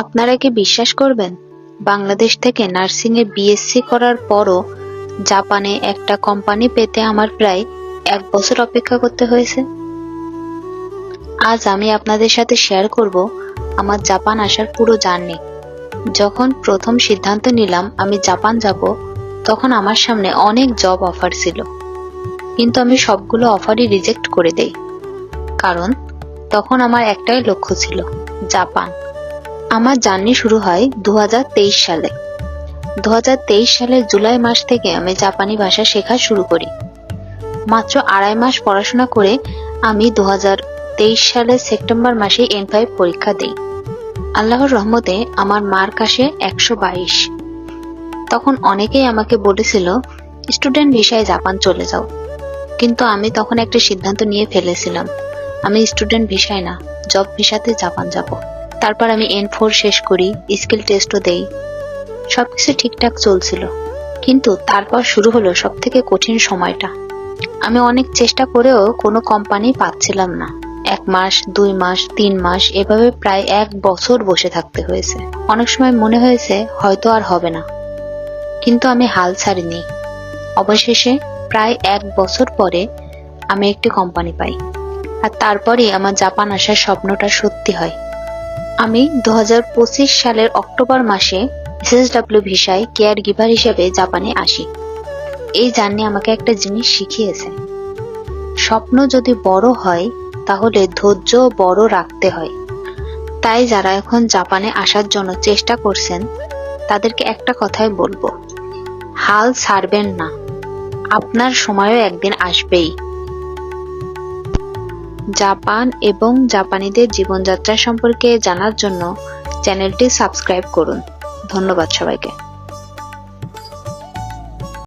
আপনারা কি বিশ্বাস করবেন, বাংলাদেশ থেকে নার্সিং এ বিএসসি করার পরও জাপানে একটা কোম্পানি পেতে আমার প্রায় 1 বছর অপেক্ষা করতে হয়েছে। আজ আমি আপনাদের সাথে শেয়ার করব আমার জাপান আসার পুরো জার্নি। যখন প্রথম সিদ্ধান্ত নিলাম আমি জাপান যাব, তখন আমার সামনে অনেক জব অফার ছিল, কিন্তু আমি সবগুলো অফারই রিজেক্ট করে দেই। কারণ তখন আমার একটাই লক্ষ্য ছিল, জাপান। আমার জার্নি শুরু হয় 2023 সালে। 2023 সালের জুলাই মাস থেকে আমি জাপানি ভাষা শেখা শুরু করি। মাত্র 2.5 মাস পড়াশোনা করে আমি 2023 সালের সেপ্টেম্বর মাসে N5 পরীক্ষা দেই। আল্লাহর রহমতে আমার মার্ক আসে 122। তখন অনেকেই আমাকে বলেছিল স্টুডেন্ট ভিসায় জাপান চলে যাও, কিন্তু আমি তখন একটা সিদ্ধান্ত নিয়ে ফেলেছিলাম, আমি স্টুডেন্ট ভিসায় না, জব ভিসাতে জাপান যাব। তারপর আমি N4 শেষ করি, স্কিল টেস্টও দেই, সবকিছু ঠিকঠাক চলছিল। কিন্তু তারপর শুরু হলো সবথেকে কঠিন সময়টা। আমি অনেক চেষ্টা করেও কোনো কোম্পানি পাচ্ছিলাম না। 1 মাস, 2 মাস, 3 মাস, এভাবে প্রায় 1 বছর বসে থাকতে হয়েছে। অনেক সময় মনে হয়েছে হয়তো আর হবে না, কিন্তু আমি হাল ছাড়িনি। অবশেষে প্রায় 1 বছর পরে আমি একটি কোম্পানি পাই, আর তারপরই আমার জাপান আসার স্বপ্নটা সত্যি হয়। আমি 2025 সালের অক্টোবর মাসে SSW ভিসায় কেয়ার গিভার হিসেবে জাপানে আসি। এই জার্নি আমাকে একটা জিনিস শিখিয়েছে, স্বপ্ন যদি বড় হয় তাহলে ধৈর্য বড় রাখতে হয়। তাই যারা এখন জাপানে আসার জন্য চেষ্টা করছেন তাদেরকে একটা কথাই বলবো, হাল ছাড়বেন না, আপনার সময়ও একদিন আসবেই। জাপান এবং জাপানিদের জীবনযাত্রা সম্পর্কে জানার জন্য চ্যানেলটি সাবস্ক্রাইব করুন। ধন্যবাদ সবাইকে।